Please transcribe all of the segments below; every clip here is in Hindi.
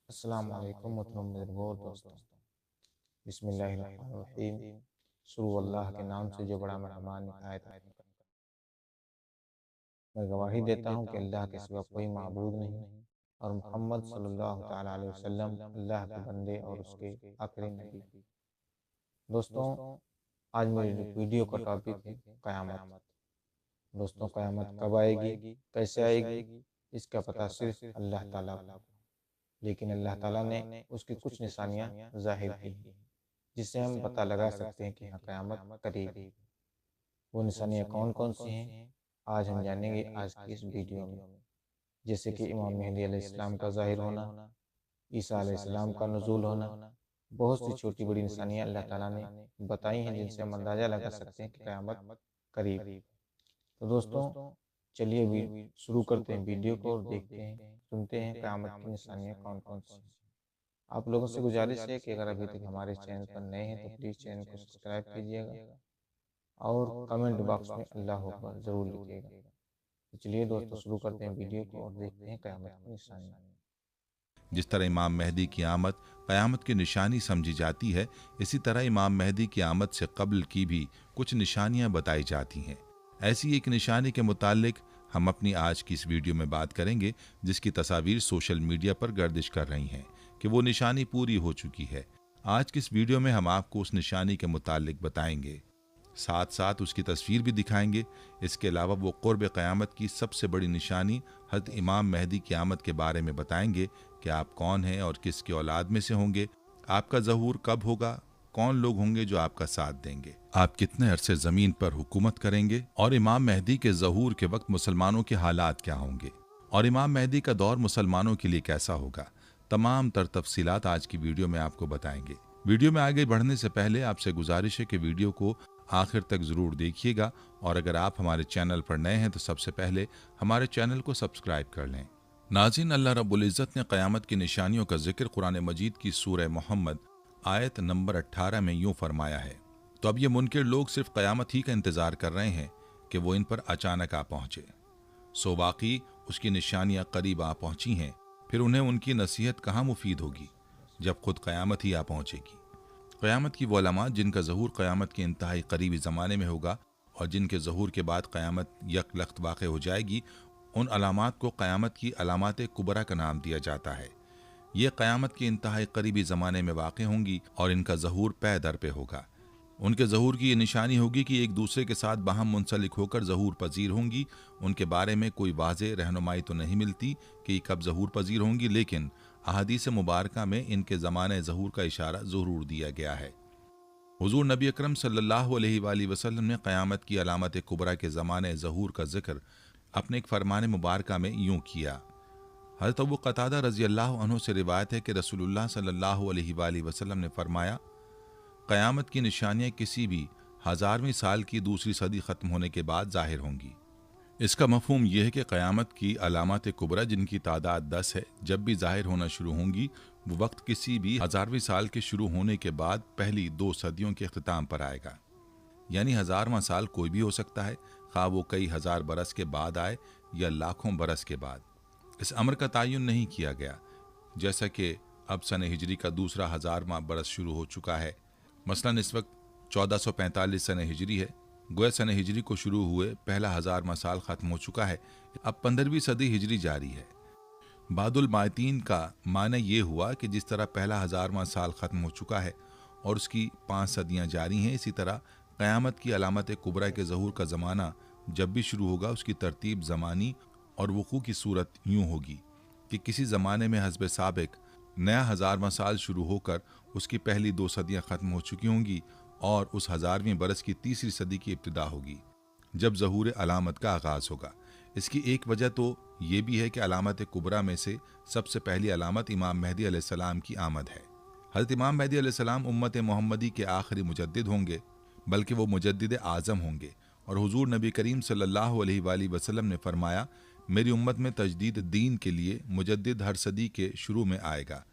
अस्सलाम वालेकुम मोहतरम मेरे दोस्तों। बिस्मिल्लाहिर्रहमानिर्रहीम। शुरू अल्लाह के नाम से जो बड़ा मेहरबान निहायत रहम। मैं गवाही देता हूँ कि अल्लाह के सिवा कोई माबूद नहीं और मोहम्मद सल्लल्लाहु ताला अलैहि वसल्लम अल्लाह के बंदे और उसके आखिरी नबी। दोस्तों, आज मेरी वीडियो का टॉपिक है क़यामत। दोस्तों, क़यामत कब आएगी, कैसे आएगी, इसका पता सिर्फ अल्लाह ताला को। लेकिन अल्लाह ताला ने उसकी कुछ निशानियाँ ज़ाहिर की हैं जिससे हम पता लगा सकते हैं कि हाँ, क़यामत करीब है। वो निशानियाँ कौन कौन सी हैं, आज हम जानेंगे आज की इस वीडियो में। जैसे कि इमाम मेहदी अलैहिस्सलाम का ज़ाहिर होना, ईसा अलैहिस्सलाम का नुज़ूल होना, बहुत सी छोटी बड़ी निशानियाँ अल्लाह ताला ने बताई हैं जिनसे हम अंदाज़ा लगा सकते हैं कि क़यामत करीब। तो दोस्तों, चलिए शुरू करते हैं वीडियो को और देखते हैं, सुनते हैं क़यामत की निशानियाँ कौन कौन सी हैं। आप लोगों से गुजारिश है कि अगर अभी तक हमारे चैनल पर नए हैं तो प्लीज़ चैनल को सब्सक्राइब कीजिएगा और कमेंट बॉक्स में अल्लाह अकबर ज़रूर लिखिएगा। तो चलिए दोस्तों, शुरू करते हैं वीडियो को और देखते हैं क़यामत की निशानियाँ। जिस तरह इमाम मेहदी की आमद क़यामत की निशानी समझी जाती है, इसी तरह इमाम मेहदी की आमद से कब्ल की भी कुछ निशानियां बताई जाती हैं। ऐसी एक निशानी के मुतालिक हम अपनी आज की इस वीडियो में बात करेंगे, जिसकी तस्वीर सोशल मीडिया पर गर्दिश कर रही हैं कि वो निशानी पूरी हो चुकी है। आज की इस वीडियो में हम आपको उस निशानी के मुतालिक बताएंगे, साथ साथ उसकी तस्वीर भी दिखाएंगे। इसके अलावा वो क़ुर्ब क़यामत की सबसे बड़ी निशानी हज़रत इमाम मेहदी की आमद के बारे में बताएंगे कि आप कौन हैं और किसकी औलाद में से होंगे, आपका ज़हूर कब होगा, कौन लोग होंगे जो आपका साथ देंगे, आप कितने अरसे ज़मीन पर हुकूमत करेंगे और इमाम मेहदी के ज़हूर के वक्त मुसलमानों के हालात क्या होंगे और इमाम मेहदी का दौर मुसलमानों के लिए कैसा होगा। तमाम तर तफसीलात आज की वीडियो में आपको बताएंगे। वीडियो में आगे बढ़ने से पहले आपसे गुजारिश है कि वीडियो को आखिर तक ज़रूर देखिएगा और अगर आप हमारे चैनल पर नए हैं तो सबसे पहले हमारे चैनल को सब्सक्राइब कर लें। नाज़रीन, अल्लाह रब्बुल इज़्ज़त ने क़यामत की निशानियों का जिक्र कुरान मजीद की सूरह मोहम्मद आयत नंबर 18 में यूँ फरमाया है, तो अब ये मुनकिर लोग सिर्फ क़यामत ही का इंतज़ार कर रहे हैं कि वो इन पर अचानक आ पहुँचे। सो वाकई उसकी निशानियाँ करीब आ पहुँची हैं, फिर उन्हें उनकी नसीहत कहाँ मुफीद होगी जब खुद क़यामत ही आ पहुँचेगी। क़यामत की वो अलामात जिनका ज़हूर क़यामत के इंतहाई करीबी ज़माने में होगा और जिनके ज़हूर के बाद क़यामत यकलख्त वाक़ हो जाएगी, उन अलामात को क़यामत की अलामात कुबरा का नाम दिया जाता है। ये क़यामत के इंतहाई करीबी ज़माने में वाक़ होंगी और इनका ज़हूर पै दर पे होगा। उनके ज़हूर की ये निशानी होगी कि एक दूसरे के साथ बाहम मुंसलिक होकर ज़हूर पजीर होंगी। उनके बारे में कोई वाज़ेह रहनुमाई तो नहीं मिलती कि कब ज़हूर पजीर होंगी, लेकिन अहादीस मुबारका में इनके ज़माने ज़हूर का इशारा ज़रूर दिया गया है। हुज़ूर नबी अकरम सल्लल्लाहु अलैहि वसल्लम ने क़यामत की अलामत कुबरा के ज़माने ज़हूर का जिक्र अपने एक फरमान मुबारका में यूँ किया। हज़रत अबू क़तादा रज़ी अल्लाह अन्हु से रिवायत है कि रसूलुल्लाह सल्लल्लाहु अलैहि वसल्लम ने फरमाया, क़यामत की निशानियाँ किसी भी 1000वीं साल की दूसरी सदी ख़त्म होने के बाद ज़ाहिर होंगी। इसका मफ़हूम यह है कि क़यामत की अलामत कुबरा जिनकी तादाद 10 है, जब भी ज़ाहिर होना शुरू होंगी, वो वक्त किसी भी 1000वीं साल के शुरू होने के बाद पहली 2 सदियों के अख्ताम पर आएगा। यानी 1000वां साल कोई भी हो सकता है, खा वो कई हज़ार बरस के बाद आए या लाखों बरस के बाद। इस अमर का तयन नहीं किया गया, जैसा कि अब सन हिजरी का दूसरा 1000वां बरस शुरू हो चुका है। मसलन इस वक्त 1445 सन हिजरी है, गोया सन हिजरी को शुरू हुए पहला 1000वां साल ख़त्म हो चुका है। अब 15वीं सदी हिजरी जारी है। बादुल मायतीन का माना ये हुआ कि जिस तरह पहला 1000वां साल ख़त्म हो चुका है और उसकी 5 सदियाँ जारी हैं, इसी तरह क़यामत की अलामत कुबरा के ज़हूर का ज़माना जब भी शुरू होगा, उसकी तरतीब ज़मानी और वक़ू की सूरत यूँ होगी कि किसी ज़माने में हस्ब साबिक नया 1000वां साल शुरू होकर उसकी पहली 2 सदियाँ ख़त्म हो चुकी होंगी और उस 1000वीं बरस की तीसरी सदी की इब्तिदा होगी, जब ज़हूर अलामत का आगाज़ होगा। इसकी एक वजह तो ये भी है कि अलामत कुबरा में से सबसे पहली अलामत इमाम मेहदी अलैहिस्सलाम की आमद है। हज़रत इमाम मेहदी अलैहिस्सलाम उम्मत मोहम्मदी के आखिरी मुजद्दिद होंगे, बल्कि वो मुजद्दिद आज़म होंगे। और हुज़ूर नबी करीम सल्लल्लाहु अलैहि वसल्लम ने फरमाया, मेरी उम्मत में तजदीद दीन के लिए मुजद्दिद हर सदी के शुरू में आएगा।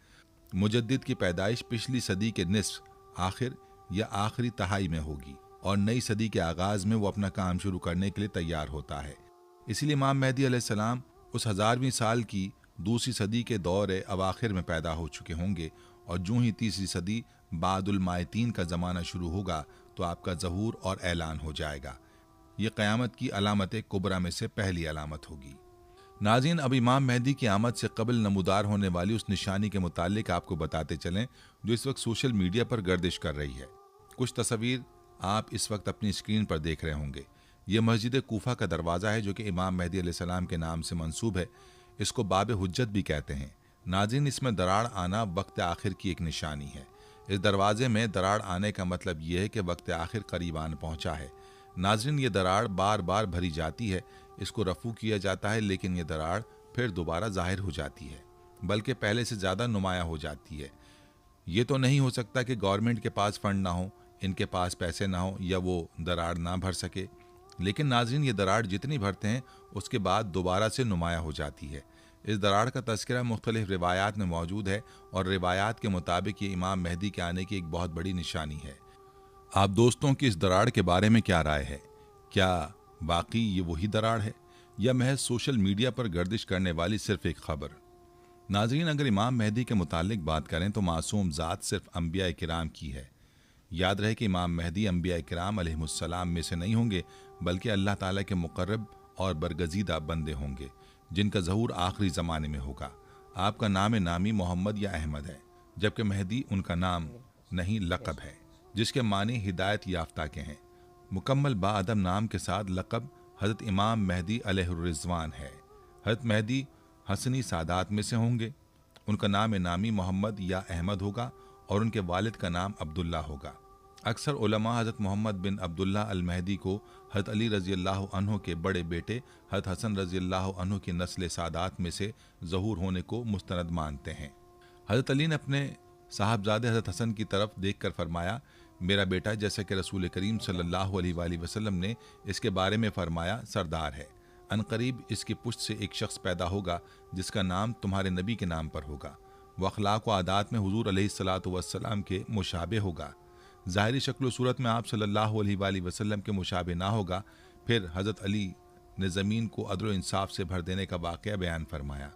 मुजद्दिद की पैदाइश पिछली सदी के निस्फ आखिर या आखिरी तहाई में होगी और नई सदी के आगाज़ में वो अपना काम शुरू करने के लिए तैयार होता है। इसलिए इमाम मेहदी अलैहिस्सलाम उस 1000वीं साल की दूसरी सदी के दौर अवाखिर में पैदा हो चुके होंगे और जो ही तीसरी सदी बादुल मायतीन का ज़माना शुरू होगा तो आपका ज़हूर और ऐलान हो जाएगा। ये क़यामत की अलामत कुबरा में से पहली अलामत होगी। नाज़रीन, अब इमाम मेहदी की आमद से कबल नमूदार होने वाली उस निशानी के मुतालिक आपको बताते चलें जो इस वक्त सोशल मीडिया पर गर्दिश कर रही है। कुछ तस्वीर आप इस वक्त अपनी स्क्रीन पर देख रहे होंगे। ये मस्जिद कूफा का दरवाज़ा है जो कि इमाम मेहदी अलैहिस्सलाम के नाम से मंसूब है। इसको बाब हुज्जत भी कहते हैं। नाज़रीन, इसमें दरार आना वक्त आखिर की एक निशानी है। इस दरवाजे में दरार आने का मतलब यह है कि वक्त आखिर करीब आन पहुँचा है। नाज़रीन, ये दरार बार बार भरी जाती है, इसको रफू किया जाता है, लेकिन ये दरार फिर दोबारा जाहिर हो जाती है, बल्कि पहले से ज़्यादा नुमायाँ हो जाती है। ये तो नहीं हो सकता कि गवर्नमेंट के पास फंड ना हो, इनके पास पैसे ना हो या वो दरार ना भर सके। लेकिन नाज़रीन, ये दरार जितनी भरते हैं उसके बाद दोबारा से नुमायाँ हो जाती है। इस दरार का तज़किरा मुख्तलिफ रिवायात में मौजूद है और रिवायात के मुताबिक ये इमाम मेहदी के आने की एक बहुत बड़ी निशानी है। आप दोस्तों की इस दरार के बारे में क्या राय है? क्या वाकई ये वही दरार है या महज सोशल मीडिया पर गर्दिश करने वाली सिर्फ एक खबर? नाज़रीन, अगर इमाम मेहदी के मुतालिक बात करें तो मासूम ज़ात सिर्फ अंबिया किराम की है। याद रहे कि इमाम मेहदी अंबिया किराम अलैहिमुस्सलाम में से नहीं होंगे, बल्कि अल्लाह ताला के मुकर्रब और बरगजीदा बंदे होंगे जिनका ज़हूर आखिरी ज़माने में होगा। आपका नाम नामी मोहम्मद या अहमद है, जबकि मेहदी उनका नाम नहीं लक़ब है, जिसके मानी हिदायत याफ्ता के हैं। मुकम्मल बाअदब नाम के साथ लक़ब हज़रत इमाम मेहदी अलैहिर्रिज़वान है। हज़रत मेहदी हसनी सादात में से होंगे। उनका नाम नामी मोहम्मद या अहमद होगा और उनके वालिद का नाम अब्दुल्ला होगा। अक्सर उलमा हज़रत मोहम्मद बिन अब्दुल्ला अल मेहदी को हज़रत अली रज़ी अल्लाह अन्हु के बड़े बेटे हज़रत हसन रज़ी अल्लाह अन्हु की नस्ल सादात में से ज़हूर होने को मुस्तनद मानते हैं। हज़रत अली ने अपने साहबजादे हज़रत हसन की तरफ देख कर फरमाया, मेरा बेटा, जैसा कि रसूल करीम सल्लल्लाहु अलैहि वसल्लम ने इसके बारे में फरमाया, सरदार है। अनकरीब इसकी पुश्त से एक शख्स पैदा होगा जिसका नाम तुम्हारे नबी के नाम पर होगा। वह अखलाक व आदात में हुजूर अलैहिस्सलातु वस्सलाम के मुशाबे होगा। ज़ाहिरी शक्ल सूरत में आप सल्लल्लाहु अलैहि वसल्लम के मुशाबे ना होगा। फिर हज़रत अली ने ज़मीन को अदल इंसाफ से भर देने का वाक़या बयान फरमाया।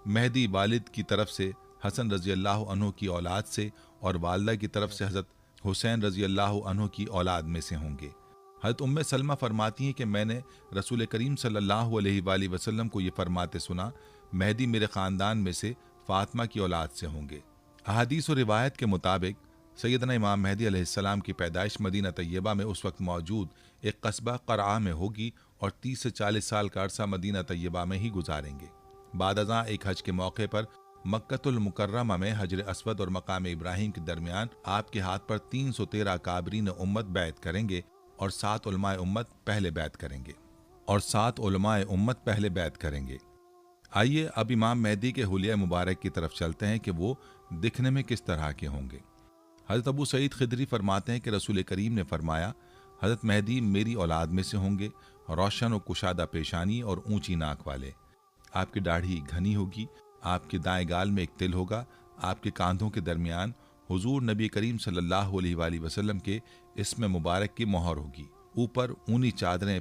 मेहदी वालिद की तरफ से हसन रज़ी अल्लाह अन्हु की औलाद से और वालदा की तरफ से हज़रत हुसैन रज़ी अल्लाह अन्हु की औलाद में से होंगे। हज़रत उम्मे सलमा फरमाती हैं कि मैंने रसूल करीम सल्लल्लाहु अलैहि वसल्लम को ये फरमाते सुना, मेहदी मेरे ख़ानदान में से फ़ातिमा की औलाद से होंगे। अहादीस और रिवायत के मुताबिक सैयदना इमाम मेहदी अलैहिस्सलाम की पैदाइश मदीना तैयबा में उस वक्त मौजूद एक कस्बा क़रआ में होगी और 30 से 40 साल का अरसा मदीना तैयबा में ही गुजारेंगे। बाद अज़ां एक हज के मौके पर मक्कतुल मुकर्रमा में हजर अस्वद और मकाम इब्राहिम के दरमियान आपके हाथ पर 313 काबरीन उम्मत बैत करेंगे और 7 उलमाए उम्मत पहले बैत करेंगे। आइए अब इमाम मेहदी के हुलिया मुबारक की तरफ चलते हैं कि वो दिखने में किस तरह के होंगे। हज़रत अबू सईद खिदरी फरमाते हैं कि रसूल करीम ने फरमाया, हज़रत मेहदी मेरी औलाद में से होंगे, रोशन और कुशादा पेशानी और ऊंची नाक वाले। आपकी दाढ़ी घनी होगी, आपके दाएं गाल में एक तिल होगा, आपके कांधों के दरमियान हुजूर नबी करीम सल्लल्लाहु अलैहि वसल्लम के इसमें मुबारक की मोहर होगी। ऊपर ऊनी चादरें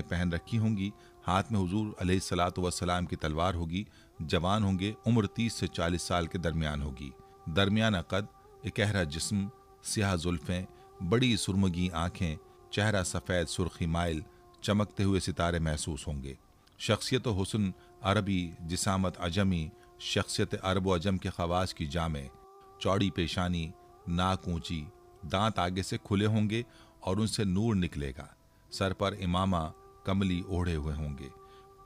पहन रखी होंगी। हाथ में हुजूर अलैहिस्सलातु वस्सलाम की तलवार होगी। जवान होंगे, उम्र 30 से 40 साल के दरमियान होगी। दरमियाना कद, इकहरा जिस्म, स्याह जुल्फ़ें, बड़ी सुरमगी आँखें, चेहरा सफ़ेद सुर्खी माइल, चमकते हुए सितारे महसूस होंगे। शख्सियत हुस्न अरबी, जिसामत अजमी, शख्सियत अरब व अजम के खवास की जामे, चौड़ी पेशानी, नाक ऊंची, दांत आगे से खुले होंगे और उनसे नूर निकलेगा। सर पर इमामा कमली ओढ़े हुए होंगे।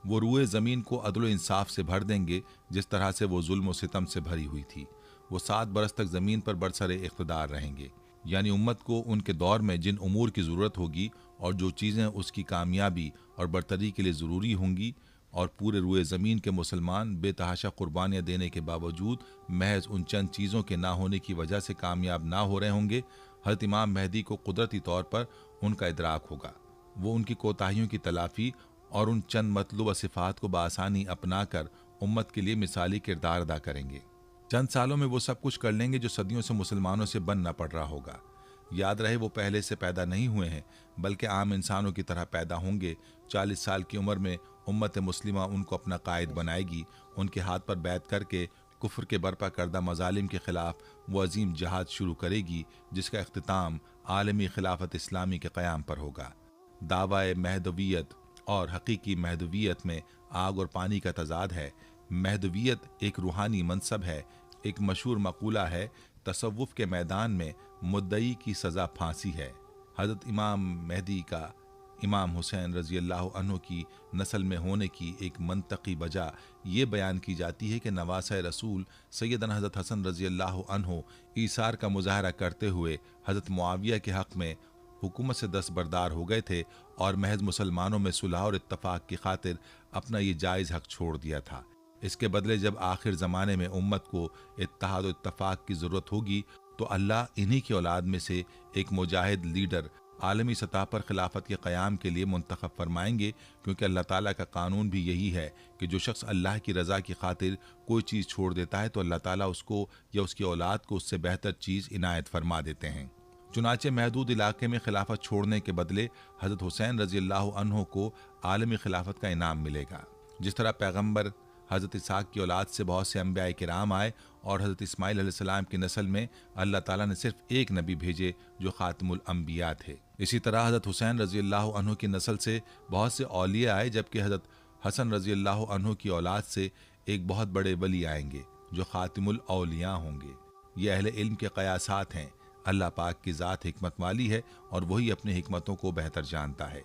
वो रूए ज़मीन को अदल इंसाफ से भर देंगे जिस तरह से वो जुल्म व सितम से भरी हुई थी। वो 7 बरस तक ज़मीन पर बरसरे इख्तिदार रहेंगे, यानी उम्मत को उनके दौर में जिन उमूर की ज़रूरत होगी और जो चीज़ें उसकी कामयाबी और बरतरी के लिए ज़रूरी होंगी, और पूरे रूए ज़मीन के मुसलमान बेतहाशा कुर्बानियाँ देने के बावजूद महज उन चंद चीज़ों के ना होने की वजह से कामयाब ना हो रहे होंगे। हज़रत इमाम मेहदी को कुदरती तौर पर उनका इदराक होगा। वो उनकी कोताहियों की तलाफ़ी और उन चंद मतलूबा सिफ़ात को बआसानी अपना कर उम्मत के लिए मिसाली किरदार अदा करेंगे। चंद सालों में वो सब कुछ कर लेंगे जो सदियों से मुसलमानों से बनना पड़ रहा होगा। याद रहे, वो पहले से पैदा नहीं हुए हैं, बल्कि आम इंसानों की तरह पैदा होंगे। 40 साल की उम्र में उम्मत मुस्लिमा उनको अपना कायद बनाएगी। उनके हाथ पर बैत करके कुफ्र के बर्पा करदा मजालिम के ख़िलाफ़ वो अजीम जहाद शुरू करेगी जिसका अख्तिताम आलमी खिलाफत इस्लामी के क़याम पर होगा। दावाए महदवियत और हकीकी महदवियत में आग और पानी का तजाद है। महदवियत एक रूहानी मनसब है। एक मशहूर मकूला है, तसव्वुफ़ के मैदान में मुद्दई की सज़ा फांसी है। हज़रत इमाम मेहदी का इमाम हुसैन रज़ी अल्लाह अन्हु की नस्ल में होने की एक मंतकी वजह ये बयान की जाती है कि नवासा रसूल सैयदना हज़रत हसन रज़ी अल्लाह अन्हु ईसार का मुजाहरा करते हुए हज़रत मुआविया के हक़ में हुकूमत से दस्तबरदार हो गए थे और महज मुसलमानों में सुलह और इत्तफ़ाक़ की खातिर अपना ये जायज़ हक़ छोड़ दिया था। इसके बदले जब आखिर ज़माने में उम्मत को इत्तेहाद और इत्तफ़ाक़ की ज़रूरत होगी तो अल्लाह इन्हीं की औलाद में से एक मुजाहिद लीडर आलमी सतह पर खिलाफत के क़याम के लिए मुंतखब फरमाएंगे, क्योंकि अल्लाह ताला का कानून भी यही है कि जो शख्स अल्लाह की रज़ा की खातिर कोई चीज़ छोड़ देता है तो अल्लाह ताला उसको या उसकी औलाद को उससे बेहतर चीज़ इनायत फरमा देते हैं। चुनाचे महदूद इलाके में खिलाफत छोड़ने के बदले हज़रत हुसैन रज़ी अल्लाह अन्हु को आलमी खिलाफत का इनाम मिलेगा। जिस तरह पैगम्बर हज़रत इसहाक़ की औलाद से बहुत से अंबिया किराम आए और हज़रत इस्माईल अलैहिस्सलाम की नस्ल में अल्लाह ताला ने सिर्फ एक नबी भेजे जो ख़ातिमुल अंबिया थे। इसी तरह हज़रत हुसैन रज़ी अल्लाह अन्हु की नस्ल से बहुत से औलिया आए, जबकि हज़रत हसन रज़ी अल्लाह अन्हु की औलाद से एक बहुत बड़े वली आएंगे जो ख़ातिमुल औलिया होंगे। ये अहले इल्म के क़यासात हैं। अल्लाह पाक की ज़ात हिकमत वाली है और वही अपनी हिकमतों को बेहतर जानता है।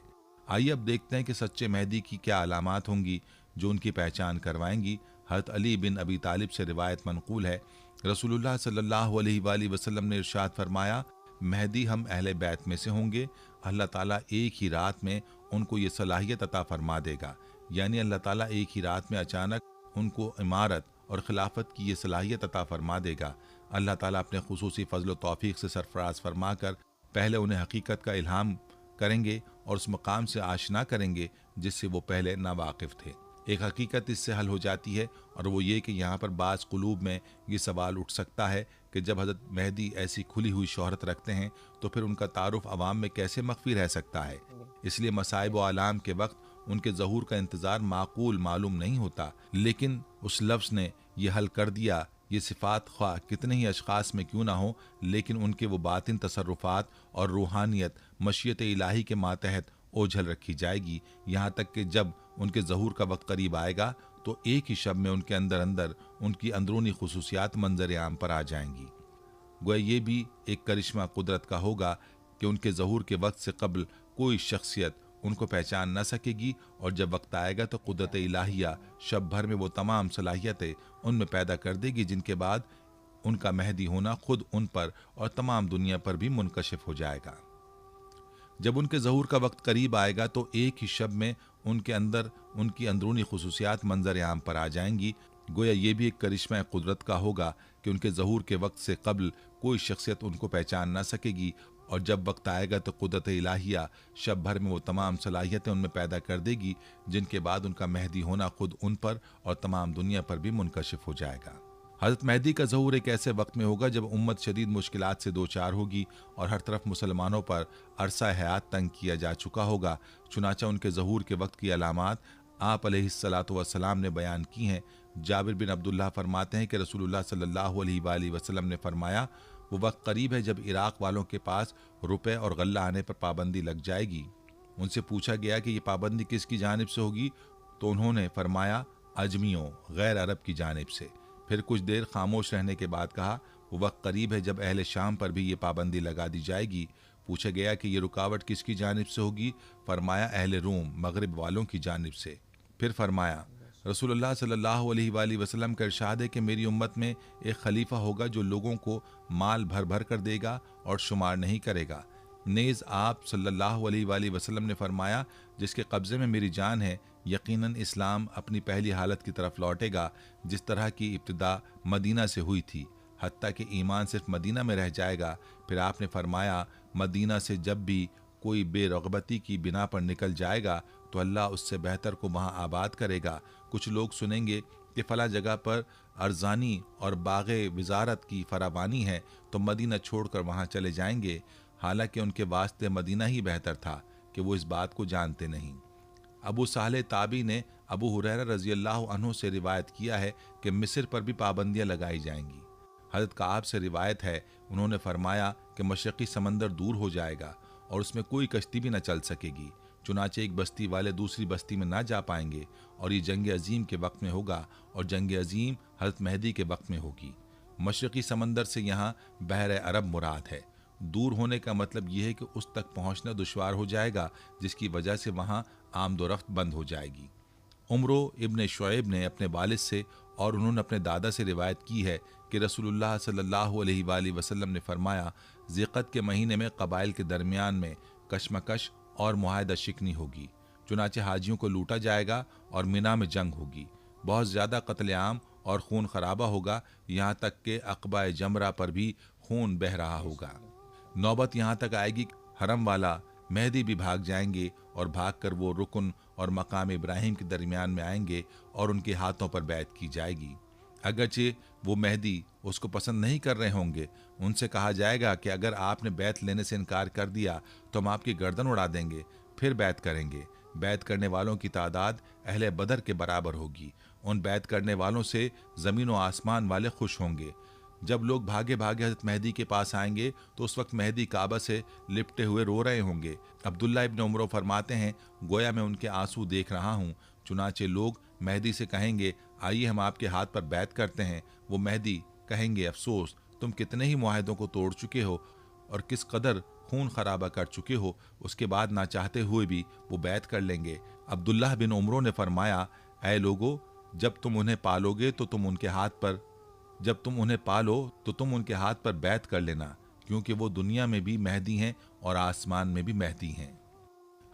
आइए अब देखते हैं कि सच्चे मेहदी की क्या अलामात होंगी जो उनकी पहचान करवाएंगी। हज़रत अली बिन अबी तालिब से रिवायत मनक़ूल है, रसूलुल्लाह सल्लल्लाहु अलैहि वसल्लम ने इरशाद फरमाया, मेहदी हम अहले बैत में से होंगे। अल्लाह ताला एक ही रात में उनको ये सलाहियत अता फरमा देगा, यानी अल्लाह ताला एक ही रात में अचानक उनको इमारत और खिलाफत की ये सलाहियत अता फरमा देगा। अल्लाह ताला अपने खुसूसी फजल व तौफीक से सरफराज फरमाकर पहले उन्हें हकीकत का इल्हाम करेंगे और उस मकाम से आशना करेंगे जिससे वो पहले नावाकिफ़ थे। एक हकीकत इससे हल हो जाती है और वो ये कि यहाँ पर बाज़ क़ुलूब में ये सवाल उठ सकता है कि जब हज़रत मेहदी ऐसी खुली हुई शोहरत रखते हैं तो फिर उनका तारुफ अवाम में कैसे मख्फी रह सकता है। इसलिए मसाइब व आलाम के वक्त उनके ज़हूर का इंतज़ार माकूल मालूम नहीं होता, लेकिन उस लफ्ज़ ने यह हल कर दिया। ये सिफ़ात ख्वाह कितने ही अशख़ास में क्यों ना हो, लेकिन उनके वो बातिन तसर्रुफ़ात और रूहानियत मशीयत इलाही के मातहत ओझल रखी जाएगी, यहाँ तक कि जब उनके ज़हूर का वक्त करीब आएगा तो एक ही शब में उनके अंदर अंदर उनकी अंदरूनी खुसूसियात मंजर आम पर आ जाएंगी। गोया ये भी एक करिश्मा कुदरत का होगा कि उनके ज़हूर के वक्त से कबल कोई शख्सियत उनको पहचान न सकेगी, और जब वक्त आएगा तो कुदरत इलाहिया शब भर में वो तमाम सलाहियतें उनमें पैदा कर देगी जिनके बाद उनका मेहदी होना खुद उन पर और तमाम दुनिया पर भी मुनकशिफ हो जाएगा। जब उनके ज़हूर का वक्त करीब आएगा तो एक ही शब में उनके अंदर उनकी अंदरूनी खुसूसियात मंजर आम पर आ जाएंगी। गोया ये भी एक करिश्मा कुदरत का होगा कि उनके ज़हूर के वक्त से कबल कोई शख्सियत उनको पहचान न सकेगी, और जब वक्त आएगा तो कुदरत इलाहिया शब भर में वो तमाम सलाहियतें उनमें पैदा कर देगी जिनके बाद उनका मेहदी होना खुद उन पर और तमाम दुनिया पर भी मुनकशिफ हो जाएगा। हज़रत मेहदी का ज़हूर एक ऐसे वक्त में होगा जब उम्मत शदीद मुश्किलात से दो चार होगी और हर तरफ मुसलमानों पर अरसा हयात तंग किया जा चुका होगा। चुनाचा उनके ज़हूर के वक्त की अलामात आप अलैहिस्सलातु वस्सलाम ने बयान की हैं। जाबिर बिन अब्दुल्लाह फरमाते हैं कि रसूलुल्लाह सल्लल्लाहु अलैहि वसल्लम ने फरमाया, वो वक्त करीब है जब इराक़ वालों के पास रुपए और गल्ला आने पर पाबंदी लग जाएगी। उनसे पूछा गया कि ये पाबंदी किसकी जानिब से होगी, तो उन्होंने फरमाया, अजमियों गैर अरब की जानिब से। फिर कुछ देर खामोश रहने के बाद कहा, वो वक्त करीब है जब अहले शाम पर भी ये पाबंदी लगा दी जाएगी। पूछा गया कि ये रुकावट किसकी जानिब से होगी, फरमाया अहले रूम मगरिब वालों की जानिब से। फिर फरमाया, रसूलुल्लाह सल्लल्लाहु अलैहि वसल्लम का इरशाद है कि मेरी उम्मत में एक खलीफा होगा जो लोगों को माल भर भर कर देगा और शुमार नहीं करेगा। नेज़ आप सल्लल्लाहु अलैहि वसल्लम ने फरमाया, जिसके कब्ज़े में मेरी जान है यकीनन इस्लाम अपनी पहली हालत की तरफ लौटेगा जिस तरह की इब्तिदा मदीना से हुई थी, हत्ता कि ईमान सिर्फ मदीना में रह जाएगा। फिर आपने फरमाया, मदीना से जब भी कोई बेरग़बती की बिना पर निकल जाएगा तो अल्लाह उससे बेहतर को वहाँ आबाद करेगा। कुछ लोग सुनेंगे कि फ़ला जगह पर अर्ज़ानी और बाग़े वज़ारत की फरावानी है तो मदीना छोड़कर वहाँ चले जाएंगे, हालांकि उनके वास्ते मदीना ही बेहतर था कि वो इस बात को जानते नहीं। अबू सालेह ताबी ने अबू हुरैरा रज़ी अल्लाह अन्हु से रिवायत किया है कि मिस्र पर भी पाबंदियां लगाई जाएंगी। हज़रत काब से रिवायत है, उन्होंने फरमाया कि मशरक़ी समंदर दूर हो जाएगा और उसमें कोई कश्ती भी न चल सकेगी, चुनाचे एक बस्ती वाले दूसरी बस्ती में ना जा पाएंगे, और ये जंग अजीम के वक्त में होगा, और जंग अजीम हज़रत मेहदी के वक्त में होगी। मशरक़ी समंदर से यहाँ बहर अरब मुराद है। दूर होने का मतलब यह है कि उस तक पहुँचना दुश्वार हो जाएगा, जिसकी वजह से वहाँ आमदोरफ्त बंद हो जाएगी। उमरो इब्न शुएब ने अपने वालिद से और उन्होंने अपने दादा से रिवायत की है कि रसूलुल्लाह सल्लल्लाहु अलैहि वसल्लम ने फरमाया, ज़िक़त के महीने में कबाइल के दरमियान में कशमकश और मुआहदा शिकनी होगी, चुनाचे हाजियों को लूटा जाएगा और मिना में जंग होगी, बहुत ज़्यादा कत्लेआम और खून खराबा होगा, यहाँ तक कि अक़बा जमरा पर भी खून बह रहा होगा। नौबत यहाँ तक आएगी, हरम वाला मेहदी भी भाग जाएंगे और भागकर वो रुकन और मकाम इब्राहिम के दरमियान में आएंगे और उनके हाथों पर बैत की जाएगी। अगरचे वो मेहदी उसको पसंद नहीं कर रहे होंगे, उनसे कहा जाएगा कि अगर आपने बैत लेने से इनकार कर दिया तो हम आपकी गर्दन उड़ा देंगे, फिर बैत करेंगे। बैत करने वालों की तादाद अहले बदर के बराबर होगी। उन बैत करने वालों से ज़मीन व आसमान वाले खुश होंगे। जब लोग भागे भागे हज़रत मेहदी के पास आएंगे तो उस वक्त मेहदी काबा से लिपटे हुए रो रहे होंगे। अब्दुल्ला इब्न उमर फरमाते हैं, गोया मैं उनके आंसू देख रहा हूँ। चुनाचे लोग मेहदी से कहेंगे, आइए हम आपके हाथ पर बैत करते हैं। वो मेहदी कहेंगे, अफसोस, तुम कितने ही मुआहदों को तोड़ चुके हो और किस कदर खून खराबा कर चुके हो। उसके बाद ना चाहते हुए भी वो बैत कर लेंगे। अब्दुल्लाह बिन उमरों ने फरमाया, ऐ लोगो, जब तुम उन्हें पालोगे तो तुम उनके हाथ पर बैत कर लेना, क्योंकि वो दुनिया में भी मेहदी हैं और आसमान में भी मेहदी हैं।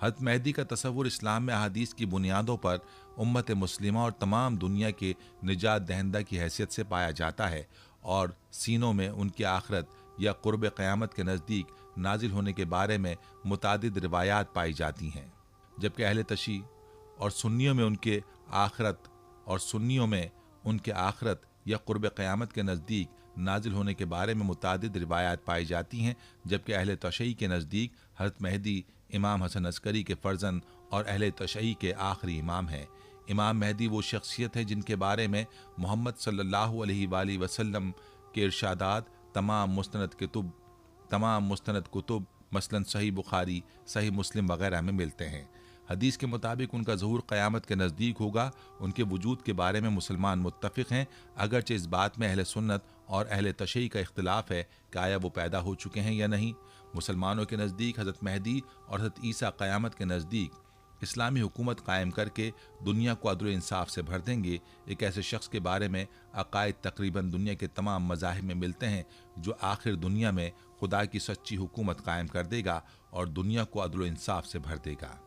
हज़रत मेहदी का तसव्वुर इस्लाम में अहादीस की बुनियादों पर उम्मत मुस्लिमा और तमाम दुनिया के निजात दहिंदा की हैसियत से पाया जाता है, और सीनों में उनकी आखरत या कुर्ब क़यामत के नज़दीक नाजिल होने के बारे में मुतादिद रिवायात पाई जाती हैं। जबकि अहले तशी और सुन्नियों में उनके आखरत या कुर्ब क़यामत के नज़दीक नाजिल होने के बारे में मुतादिद रिवायात पाई जाती हैं। जबकि अहले तशय्ई के नज़दीक हज़रत मेहदी इमाम हसन अस्करी के फ़र्जंद और अहले तशय्ई के आखिरी इमाम हैं। इमाम मेहदी वो शख्सियत है जिनके बारे में मोहम्मद सल्लल्लाहु अलैहि वसल्लम के इरशादात तमाम मुस्तनद कुतुब मसलन सही बुखारी, सही मुस्लिम वगैरह में मिलते हैं। हदीस के मुताबिक उनका ज़हूर क़यामत के नज़दीक होगा। उनके वजूद के बारे में मुसलमान मुत्तफ़िक़ हैं, अगरचे इस बात में अहले सुन्नत और अहले तशय्ई का इख्तिलाफ़ है कि आया वो पैदा हो चुके हैं या नहीं। मुसलमानों के नज़दीक हज़रत मेहदी और हज़रत ईसा क़यामत के नज़दीक इस्लामी हुकूमत कायम करके दुनिया को अदल इंसाफ से भर देंगे। एक ऐसे शख्स के बारे में अकायद तकरीबन दुनिया के तमाम मज़ाहिब में मिलते हैं, जो आखिर दुनिया में खुदा की सच्ची हुकूमत कायम कर देगा और दुनिया को अदल इंसाफ से भर देगा।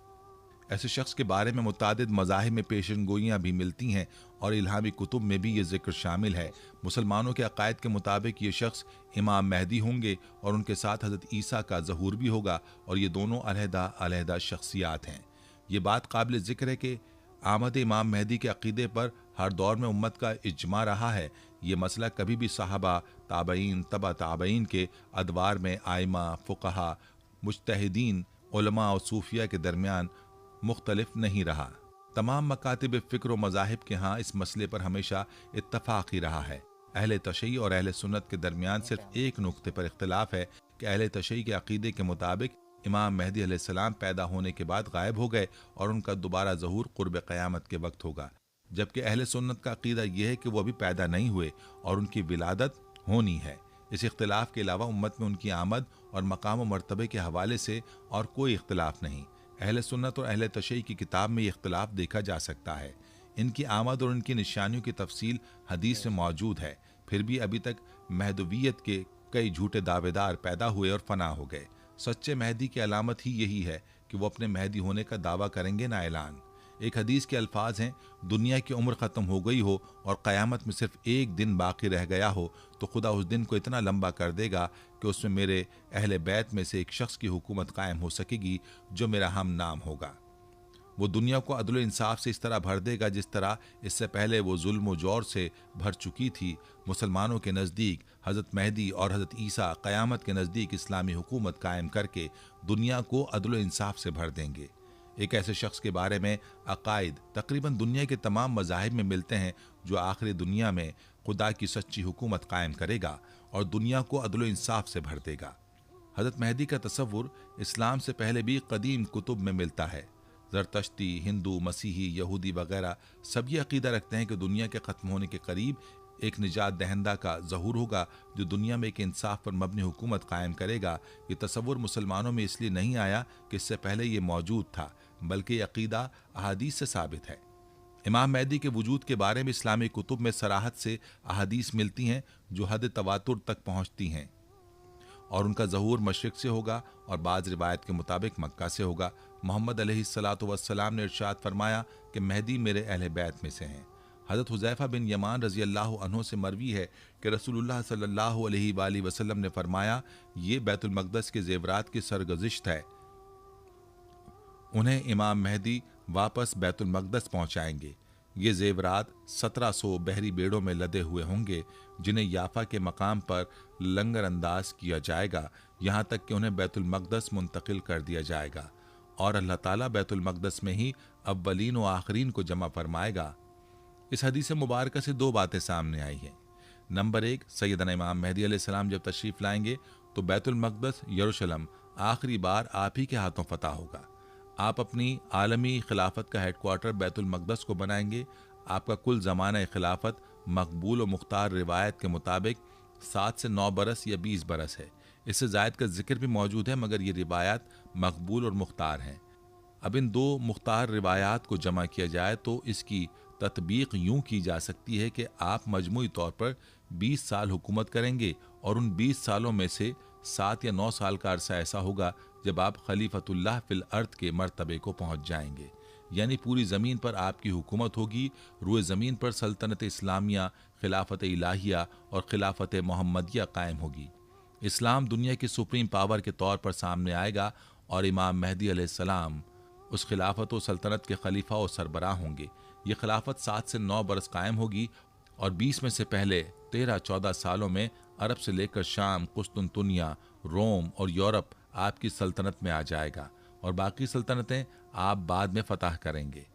ऐसे शख्स के बारे में मुतादिद मज़ाहिब में पेशनगोइयाँ भी मिलती हैं और इल्हामी कुतुब में भी ये जिक्र शामिल है। मुसलमानों के अकायद के मुताबिक ये शख्स इमाम मेहदी होंगे और उनके साथ हज़रत ईसा का ज़हूर भी होगा, और ये दोनों अलहदा शख्सियात हैं। ये बात काबिल ज़िक्र है कि आमद इमाम मेहदी के अक़ीदे पर हर दौर में उम्मत का इज्मा रहा है। ये मसला कभी भी सहाबा, ताबईन, तबा ताबईन के अदवार में आइमा, फ़ुक़हा, मुज्तहिदीन, उलमा और सूफिया के दरमियान मुख्तलिफ नहीं रहा। तमाम मकातिब फ़िक्र व मज़ाहिब के यहाँ इस मसले पर हमेशा इत्तफ़ाक़ ही रहा है। अहले तशय्ई और अहले सुन्नत के दरमियान सिर्फ एक नुक्ते पर इख्तिलाफ़ है कि अहले तशय्ई के अक़ीदे के मुताबिक इमाम मेहदी अलैहिस्सलाम पैदा होने के बाद गायब हो गए और उनका दोबारा ज़हूर कुर्ब क़यामत के वक्त होगा। जबकि अहले सुन्नत का अक़ीदा यह है कि वो अभी पैदा नहीं हुए और उनकी विलादत होनी है। इस इख्तिलाफ़ के अलावा उम्मत में उनकी आमद और मकाम व मर्तबे के हवाले से और कोई इख्तिलाफ़ नहीं। अहले सुन्नत और अहले तशय्ई की किताब में ये इख्तिलाफ़ देखा जा सकता है। इनकी आमद और इनकी निशानियों की तफसील हदीस में मौजूद है। फिर भी अभी तक महदवियत के कई झूठे दावेदार पैदा हुए और फना हो गए। सच्चे मेहदी की अलामत ही यही है कि वो अपने मेहदी होने का दावा करेंगे ना ऐलान। एक हदीस के अल्फाज हैं, दुनिया की उम्र ख़त्म हो गई हो और क़यामत में सिर्फ एक दिन बाकी रह गया हो तो खुदा उस दिन को इतना लंबा कर देगा कि उसमें मेरे अहले बैत में से एक शख्स की हुकूमत कायम हो सकेगी जो मेरा हम नाम होगा। वो दुनिया को अदल इंसाफ से इस तरह भर देगा जिस तरह इससे पहले वो जुल्म व जौर से भर चुकी थी। मुसलमानों के नज़दीक हज़रत मेहदी और हज़रत ईसा क़यामत के नज़दीक इस्लामी हुकूमत कायम करके दुनिया को अदल इंसाफ से भर देंगे। एक ऐसे शख्स के बारे में अकायद तकरीबन दुनिया के तमाम मज़ाहिब में मिलते हैं जो आखिरी दुनिया में खुदा की सच्ची हुकूमत कायम करेगा और दुनिया को अदल इंसाफ से भर देगा। हज़रत मेहदी का तसव्वुर इस्लाम से पहले भी कदीम कुतुब में मिलता है। ज़रतश्ती, हिंदू, मसीही, यहूदी वगैरह सब ये अकीदा रखते हैं कि दुनिया के ख़त्म होने के करीब एक निजात दहंदा का ज़हूर होगा जो दुनिया में एक इंसाफ पर मबनी हुकूमत कायम करेगा। ये तसव्वुर मुसलमानों में इसलिए नहीं आया कि इससे पहले ये मौजूद था, बल्कि ये अकीदा अहादीस से साबित है। इमाम मेहदी के वजूद के बारे में इस्लामी कुतुब में सराहत से अहादीस मिलती हैं जो हद तवातुर तक पहुँचती हैं और उनका ज़हूर मशरिक़ से होगा और बाज़ रिवायत के मुताबिक मक्का से होगा। मोहम्मद अलैहिस्सलातु वस्सलाम ने इरशाद फरमाया कि मेहदी मेरे अहले बैत में से हैं। हज़रत हुज़ैफ़ा बिन यमान रज़ी अल्लाह अन्हु से मरवी है कि रसूलुल्लाह सल्लल्लाहु अलैहि वसल्लम ने फरमाया, ये बैतुल मक़दस के ज़ेवरात की सरगुज़िश्त है, उन्हें इमाम मेहदी वापस बैतुल मक़दस पहुँचाएंगे। ये ज़ेवरात 1700 बहरी बेड़ों में लदे हुए होंगे जिन्हें याफा के मकाम पर लंगर अंदाज किया जाएगा, यहाँ तक कि उन्हें बैतुल मक़दस मुंतकिल कर दिया जाएगा और अल्लाह ताला बैतुल मक़दस में ही अव्वलीन व आखरीन को जमा फरमाएगा। इस हदीस मुबारक से दो बातें सामने आई हैं। नंबर 1, सैयदना इमाम मेहदी अलैहिस्सलाम जब तशरीफ़ लाएंगे तो बैतुल मक़दस यरूशलेम आखिरी बार आप ही के हाथों फतह होगा। आप अपनी आलमी खिलाफत का हेडक्वार्टर बैतुल मक़दस को बनाएंगे। आपका कुल ज़माना खिलाफत मकबूल व मुख्तार रिवायत के मुताबिक 7 से 9 बरस या 20 बरस है। इससे ज़ायद का जिक्र भी मौजूद है, मगर ये रिवायात मकबूल और मुख्तार हैं। अब इन दो मुख्तार रिवायात को जमा किया जाए तो इसकी तत्बीक यूँ की जा सकती है कि आप मजमूई तौर पर 20 साल हुकूमत करेंगे और उन 20 सालों में से 7 या 9 साल का अरसा ऐसा होगा जब आप खलीफतुल्लाह फिल अर्द के मर्तबे को पहुँच जाएंगे, यानी पूरी ज़मीन पर आपकी हुकूमत होगी। रुए ज़मीन पर सल्तनत इस्लामिया, खिलाफत इलाहिया और खिलाफत मोहम्मदिया कायम होगी। इस्लाम दुनिया की सुप्रीम पावर के तौर पर सामने आएगा और इमाम मेहदी अलैहिस्सलाम उस खिलाफत व सल्तनत के खलीफा और सरबराह होंगे। ये खिलाफत 7 से 9 बरस कायम होगी और 20 में से पहले 13-14 सालों में अरब से लेकर शाम, कुस्तुनतुनिया, रोम और यूरोप आपकी सल्तनत में आ जाएगा और बाकी सल्तनतें आप बाद में फतह करेंगे।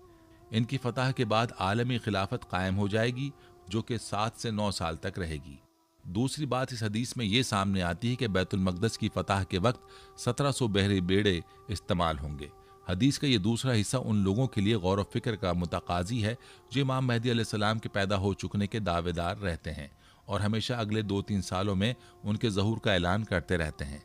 इनकी फतह के बाद आलमी खिलाफत कायम हो जाएगी जो कि 7 से 9 साल तक रहेगी। दूसरी बात इस हदीस में ये सामने आती है कि बैतुल मक़दस की फतह के वक्त 1700 बहरी बेड़े इस्तेमाल होंगे। हदीस का ये दूसरा हिस्सा उन लोगों के लिए गौर व फिक्र का मुतकाजी है जो इमाम मेहदी अलैहिस्सलाम के पैदा हो चुकने के दावेदार रहते हैं और हमेशा अगले 2-3 सालों में उनके ज़हूर का ऐलान करते रहते हैं।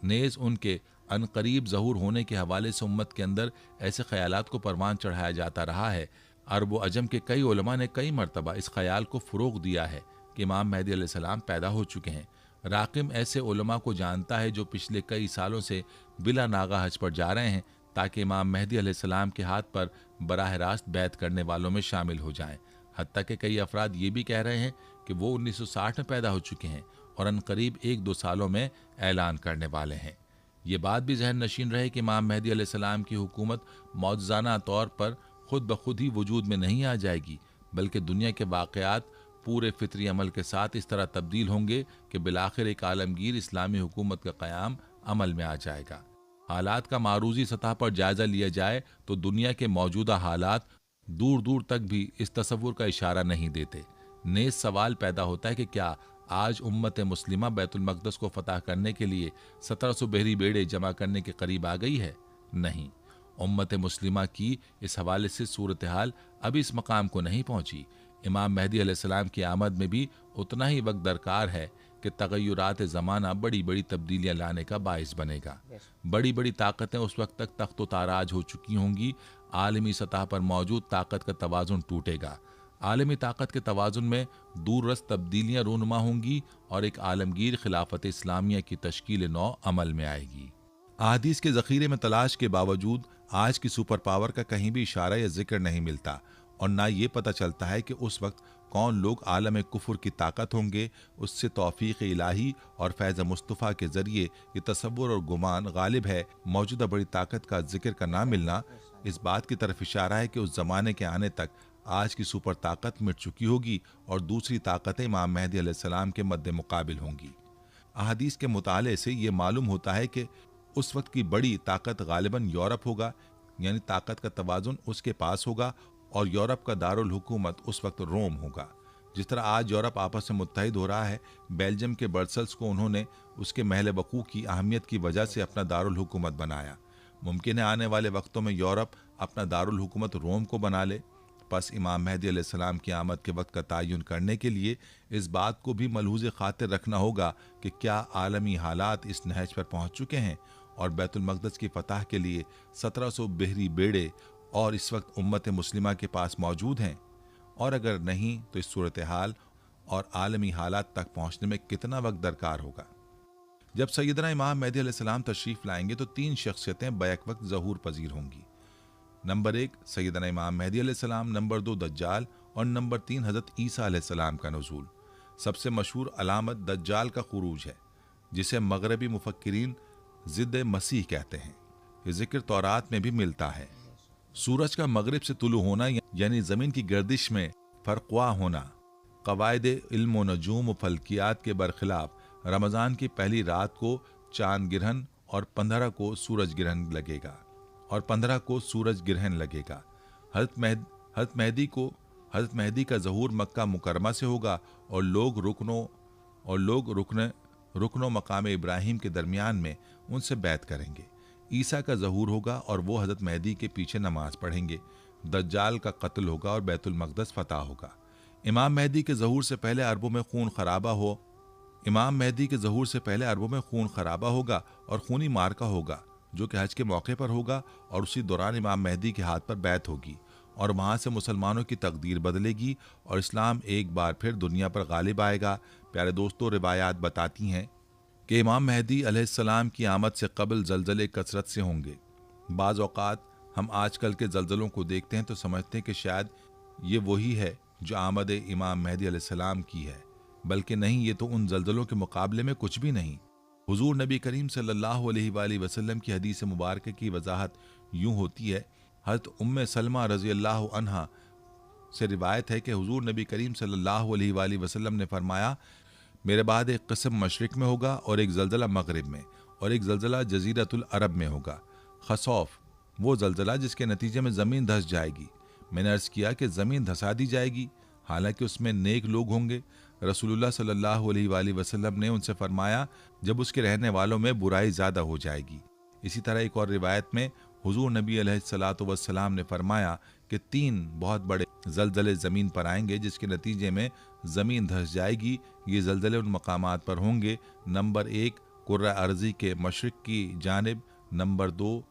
नेज़ उनके अनकरीब ज़हूर होने के हवाले से उम्मत के अंदर ऐसे ख़यालात को परवान चढ़ाया जाता रहा है। अरब व अजम के कई उलमा ने कई मरतबा इस ख्याल को फ़रोग़ दिया है कि इमाम मेहदी अलैहिस्सलाम पैदा हो चुके हैं। राकिम ऐसे उलमा को जानता है जो पिछले कई सालों से बिला नागा हज पर जा रहे हैं ताकि इमाम मेहदी अलैहिस्सलाम के हाथ पर बराह रास्त बैत करने वालों में शामिल हो जाएं। हत्ता कि कई अफराद ये भी कह रहे हैं कि वो 1960 में पैदा हो चुके हैं और अनकरीब 1-2 सालों में ऐलान करने वाले हैं। ये बात भी जहन नशीन रहे कि इमाम मेहदी अलैहिस्सलाम की हुकूमत मौजज़ाना तौर पर खुद ब खुद ही वजूद में नहीं आ जाएगी, बल्कि दुनिया के वाक़यात पूरे फितरी अमल के साथ इस तरह तब्दील होंगे कि बिलाखिर एक आलमगीर इस्लामी हुकूमत का क़याम अमल में आ जाएगा। हालात का मारूजी सतह पर जायज़ा लिया जाए तो दुनिया के मौजूदा हालात दूर दूर तक भी इस तसव्वुर का इशारा नहीं देते। नेज़ सवाल पैदा होता है कि क्या आज उम्मत मुस्लिमा बैतुल मक़दस को फतह करने के लिए 1700 बहरी बेड़े जमा करने के करीब आ गई है? नहीं, उम्मत मुस्लिमा की इस हवाले से सूरत हाल अभी इस मकाम को नहीं पहुंची। इमाम मेहदी अलैहिस्सलाम की आमद में भी उतना ही वक्त दरकार है कि तगय्युरात ज़माना बड़ी बड़ी तब्दीलियाँ लाने का बाइस बनेगा। बड़ी बड़ी ताकतें उस वक्त तक तख्त व ताराज हो चुकी होंगी। आलमी सतह पर मौजूद ताकत का तवाज़ुन टूटेगा। आलमी ताकत के तवाज़ुन में दूररस तब्दीलियाँ रूनुमा होंगी और एक आलमगीर खिलाफत इस्लामिया की तश्कील नौ अमल में आएगी। अहादीस के ज़ख़ीरे में तलाश के बावजूद आज की सुपर पावर का कहीं भी इशारा या जिक्र नहीं मिलता और ना ये पता चलता है कि उस वक्त कौन लोग आलम कुफ्र की ताकत होंगे। उससे तौफीक इलाही और फैज़ मुस्तफ़ा के ज़रिए ये तसव्वुर और गुमान गालिब है। मौजूदा बड़ी ताकत का जिक्र का ना मिलना इस बात की तरफ इशारा है कि उस ज़माने के आने तक आज की सुपर ताकत मिट चुकी होगी और दूसरी ताकतें इमाम मेहदी अलैहिस्सलाम के मद्दे मुकाबिल होंगी। अहादीस के मुताले से ये मालूम होता है कि उस वक्त की बड़ी ताकत गालिबन यूरोप होगा। यानी ताकत का तवाजुन उसके पास होगा और यूरोप का दारुल हुकूमत उस वक्त रोम होगा। जिस तरह आज यूरोप आपस में मुत्तहिद हो रहा है, बेल्जियम के ब्रसेल्स को उन्होंने उसके महल वकू की अहमियत की वजह से अपना दारुल हुकूमत बनाया। मुमकिन है आने वाले वक्तों में यूरोप अपना दारुल हुकूमत रोम को बना ले। बस इमाम मेहदी अलैहिस्सलाम की आमद के वक्त का तयन करने के लिए इस बात को भी मलहूज़ खातिर रखना होगा कि क्या आलमी हालात इस नहज पर पहुँच चुके हैं और बैतुल मक़दस की फ़तह के लिए 1700 बहरी बेड़े और इस वक्त उम्मत मुस्लिमा के पास मौजूद हैं, और अगर नहीं तो इस सूरत हाल और आलमी हालात तक पहुँचने में कितना वक्त दरकार होगा। जब सैयदना इमाम मेहदी अलैहिस्सलाम तशरीफ़ लाएंगे तो 3 शख्सियतें बैक वक्त ज़हूर पजीर होंगी। नंबर 1 सैयदना इमाम मेहदी अलैहिस्सलाम, नंबर 2 दज्जाल और नंबर 3 हज़रत ईसा अलैहिस्सलाम का नुज़ूल। सबसे मशहूर अलामत दज्जाल का खुरूज है, जिसे मगरबी मुफक्किरीन ज़िद्द मसीह कहते हैं। ये जिक्र तौरात में भी मिलता है। सूरज का मगरिब से तुलू होना यानी ज़मीन की गर्दिश में फ़र्क़वा होना, क़वाइद इल्म व नजूम व फल्कियात के बरखिलाफ रमज़ान की पहली रात को चांद गिरहन और 15 को सूरज गिरहन लगेगा हज़रत महदी का ज़हूर मक्का मुकरमा से होगा और लोग रुकनो मकाम इब्राहिम के दरमियान में उनसे बैत करेंगे। ईसा का ज़हूर होगा और वो हज़रत महदी के पीछे नमाज पढ़ेंगे। दज्जाल का कत्ल होगा और बैतुल मक़दस फ़तह होगा। इमाम मेहदी के ज़हूर से पहले अरबों में खून खराबा होगा और खूनी मार्का होगा, जो कि हज के मौके पर होगा, और उसी दौरान इमाम मेहदी के हाथ पर बैत होगी और वहाँ से मुसलमानों की तकदीर बदलेगी और इस्लाम एक बार फिर दुनिया पर गालिब आएगा। प्यारे दोस्तों, रिवायात बताती हैं कि इमाम मेहदी अलैहिस्सलाम की आमद से कबल ज़लज़ले कसरत से होंगे। बाज़ औक़ात हम आजकल के ज़लज़लों को देखते हैं तो समझते हैं कि शायद ये वही है जो आमद इमाम मेहदी अलैहिस्सलाम की है, बल्कि नहीं, ये तो उन ज़लज़लों के मुकाबले में कुछ भी नहीं। हुजूर नबी करीम सल्लल्लाहु अलैहि वसल्लम की हदीस मुबारक की वजाहत यूँ होती है। हज़रत उम्मे सलमा रज़ी अल्लाह अन्हा से रिवायत है कि हुजूर नबी करीम सल्लल्लाहु अलैहि वसल्लम ने फरमाया, मेरे बाद एक किस्म मशरिक में होगा और एक ज़लज़ला मगरिब में और एक ज़लज़ला जज़ीरतुल अरब में होगा। खसौफ वो ज़लज़ला जिसके नतीजे में ज़मीन धंस जाएगी। मैंने अर्ज़ किया कि ज़मीन धंसा दी जाएगी, हालांकि उसमें नेक लोग होंगे। रसूलुल्लाह सल्लल्लाहु अलैहि वसल्लम ने उनसे फरमाया, जब उसके रहने वालों में बुराई ज़्यादा हो जाएगी। इसी तरह एक और रिवायत में हुजूर नबी अलैहिस्सलातु वस्सलाम ने फरमाया कि 3 बहुत बड़े ज़लज़ले ज़मीन पर आएंगे जिसके नतीजे में ज़मीन धंस जाएगी। ये ज़लज़ले उन मकामात पर होंगे, नंबर 1 कुर्रा अर्ज़ी के मशरिक़ की जानिब, नंबर 2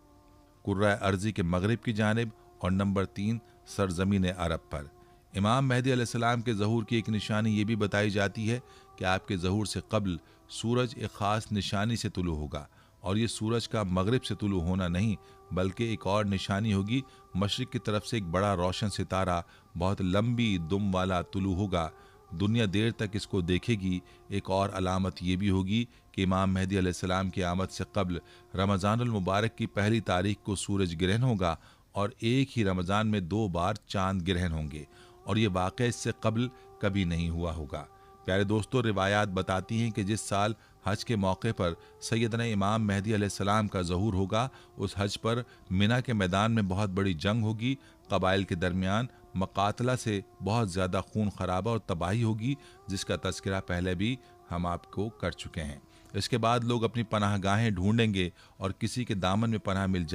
कुर्रा अर्ज़ी के मगरिब की जानिब और नंबर 3 सरज़मीन अरब पर। इमाम मेहदी अलैहिस्सलाम के ज़हूर की एक निशानी ये भी बताई जाती है कि आपके ज़हूर से कबल सूरज एक ख़ास निशानी से तुलू होगा, और ये सूरज का मगरिब से तुलू होना नहीं बल्कि एक और निशानी होगी। मशरिक़ की तरफ से एक बड़ा रोशन सितारा बहुत लंबी दुम वाला तुलू होगा। दुनिया देर तक इसको देखेगी। एक और अलामत ये भी होगी कि इमाम मेहदी अलैहिस्सलाम की आमद से कबल रमज़ानुल मुबारक की पहली तारीख को सूरज ग्रहण होगा और एक ही रमज़ान में 2 बार चांद ग्रहण होंगे, और ये वाक़या इससे कबल कभी नहीं हुआ होगा। प्यारे दोस्तों, रिवायात बताती हैं कि जिस साल हज के मौके पर सैयदना इमाम मेहदी अलैहिस्सलाम का ज़हूर होगा, उस हज पर मिना के मैदान में बहुत बड़ी जंग होगी। कबाइल के दरमियान मकातला से बहुत ज़्यादा खून खराबा और तबाही होगी, जिसका तज़किरा पहले भी हम आपको कर चुके हैं। इसके बाद लोग अपनी पनाहगाहें ढूंढेंगे और किसी के दामन में पनाह मिल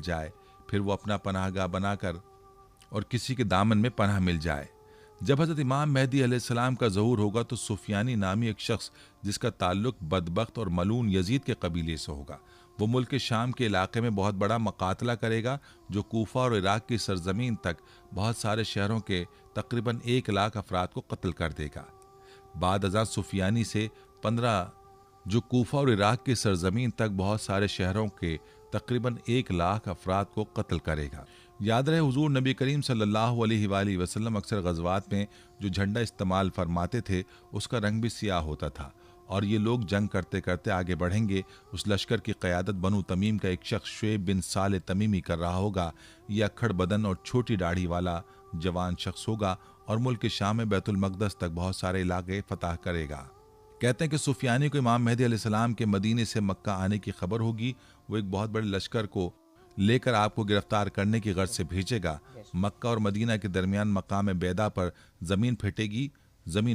जाए फिर वो अपना पनाहगाह बनाकर और किसी के दामन में पनाह मिल जाए। जब हज़रत इमाम मेहदी अलैहिस्सलाम का ज़हूर होगा तो सुफियानी नामी एक शख्स जिसका ताल्लुक बदबख्त और मलून यजीद के कबीले से होगा, वो मुल्क शाम के इलाके में बहुत बड़ा मकातला करेगा जो कूफा और इराक की सरजमीन तक बहुत सारे शहरों के तकरीबन 1 लाख अफराद को कत्ल कर देगा। बाद अज़ां सुफियानी से 15 जो कूफा और इराक की सरजमीन तक बहुत सारे शहरों के तकरीबन 1 लाख अफराद को कत्ल करेगा। याद रहे, हुजूर नबी करीम सल्लल्लाहु अलैहि वसल्लम अक्सर गज़वात में जो झंडा इस्तेमाल फरमाते थे उसका रंग भी सियाह होता था, और ये लोग जंग करते करते आगे बढ़ेंगे। उस लश्कर की क़यादत बनु तमीम का एक शख्स शुएब बिन साले तमीमी कर रहा होगा। यह अक्खड़ बदन और छोटी दाढ़ी वाला जवान शख्स होगा और मुल्क शाम में बैतुल मक़दस तक बहुत सारे इलाके फ़तह करेगा। कहते हैं कि सुफियानी को इमाम मेहदी अलैहिस्सलाम के मदीने से मक्का आने की खबर होगी। वो एक बहुत बड़े लश्कर को लेकर आपको गिरफ्तार करने की गर्ज से भेजेगा। मक्का और मदीना के दरमियान मकाम बैदा पर ज़मीन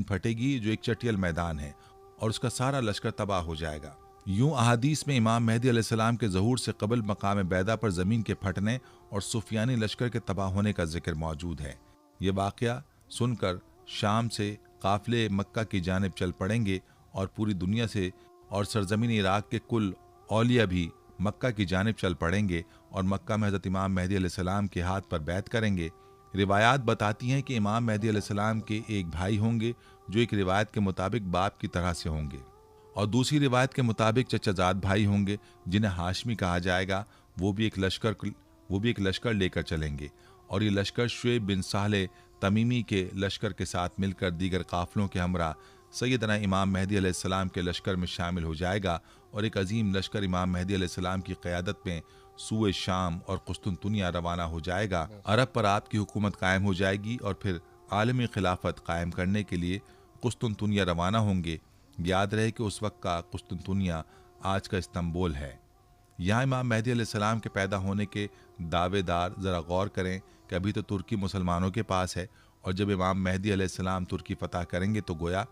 फटेगी जो एक चटियल मैदान है, और उसका सारा लश्कर तबाह हो जाएगा। यूं अहादीस में इमाम मेहदी अलैहिस्सलाम के ज़हूर से कबल मकाम बैदा पर ज़मीन के फटने और सुफियानी लश्कर के तबाह होने का जिक्र मौजूद है। ये वाक़या सुनकर शाम से काफ़िले मक्का की जानिब चल पड़ेंगे और पूरी दुनिया से और सरजमीन इराक के कुल औलिया भी मक्का की जानिब चल पड़ेंगे और मक्का में हज़रत इमाम मेहदी अलैहिस्सलाम के हाथ पर बैत करेंगे। रिवायात बताती हैं कि इमाम मेहदी अलैहिस्सलाम के एक भाई होंगे जो एक रिवायत के मुताबिक बाप की तरह से होंगे, और दूसरी रिवायत के मुताबिक चचाजाद भाई होंगे जिन्हें हाशमी कहा जाएगा। वो भी एक लश्कर लेकर चलेंगे, और ये लश्कर शुएब बिन साले तमीमी के लश्कर के साथ मिलकर दीगर काफिलों के हमरा सैयदना इमाम मेहदी अलैहिस्सलाम के लश्कर में शामिल हो जाएगा, और एक अजीम लश्कर इमाम मेहदी अलैहिस्सलाम की क़यादत में सूए शाम और कुस्तुनतुनिया रवाना हो जाएगा। अरब पर आपकी हुकूमत कायम हो जाएगी और फिर आलमी खिलाफत कायम करने के लिए कुस्तुनतुनिया रवाना होंगे। याद रहे कि उस वक्त का कुस्तुनतुनिया आज का इस्तांबुल है। यहाँ इमाम मेहदी अलैहिस्सलाम के पैदा होने के दावेदार ज़रा गौर करें कि अभी तो तुर्की मुसलमानों के पास है, और जब इमाम मेहदी अलैहिस्सलाम तुर्की फ़तह करेंगे तो गोया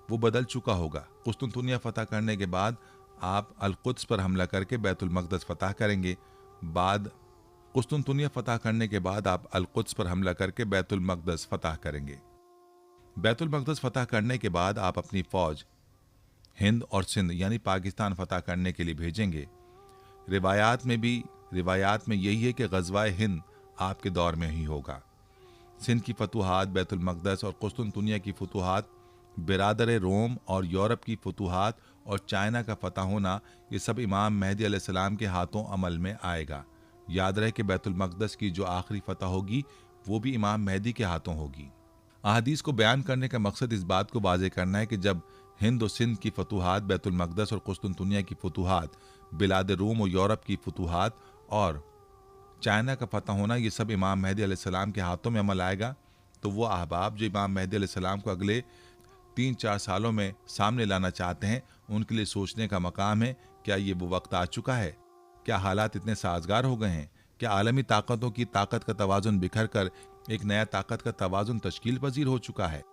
वो बदल चुका होगा। कुस्तुनतुनिया फ़तह करने के बाद आप अल-कुद्स पर हमला करके बैतुल मक़दस फ़तह करेंगे। कुस्तुनतुनिया फ़तह करने के बाद आप अल-कुद्स पर हमला करके बैतुल मक़दस फ़तह करेंगे। बैतुल मक़दस फ़तह करने के बाद आप अपनी फ़ौज हिंद और सिंध यानी पाकिस्तान फ़तह करने के लिए भेजेंगे। रिवायात में यही है कि ग़ज़वाए हिंद आपके दौर में ही होगा। सिंध की फतूहात, बैतुल मक़दस और कुस्तुनतुनिया की फतूहात, बिरादर रोम और यूरोप की फतूहात और चाइना का फ़तह होना, ये सब इमाम मेहदी अलैहिस्सलाम के हाथों अमल में आएगा। याद रहे कि बैतुल मक़दस की जो आखिरी फ़तह होगी वो भी इमाम मेहदी के हाथों होगी। अहादीस को बयान करने का मकसद इस बात को वाज़ेह करना है कि जब हिंद और सिंध की फतूहात, बैतुल मक़दस और कुस्तुनतुनिया की फतूहात, बिलाद रोम और यूरोप की फतूहात और चाइना का फ़तह होना, ये सब इमाम मेहदी अलैहिस्सलाम के हाथों में अमल आएगा, तो वो अहबाब जो इमाम मेहदी अलैहिस्सलाम को अगले 3-4 सालों में सामने लाना चाहते हैं, उनके लिए सोचने का मकाम है। क्या ये वो वक्त आ चुका है? क्या हालात इतने साजगार हो गए हैं? क्या आलमी ताकतों की ताकत का तवाज़ुन बिखर कर एक नया ताकत का तवाज़ुन तश्कील पजीर हो चुका है?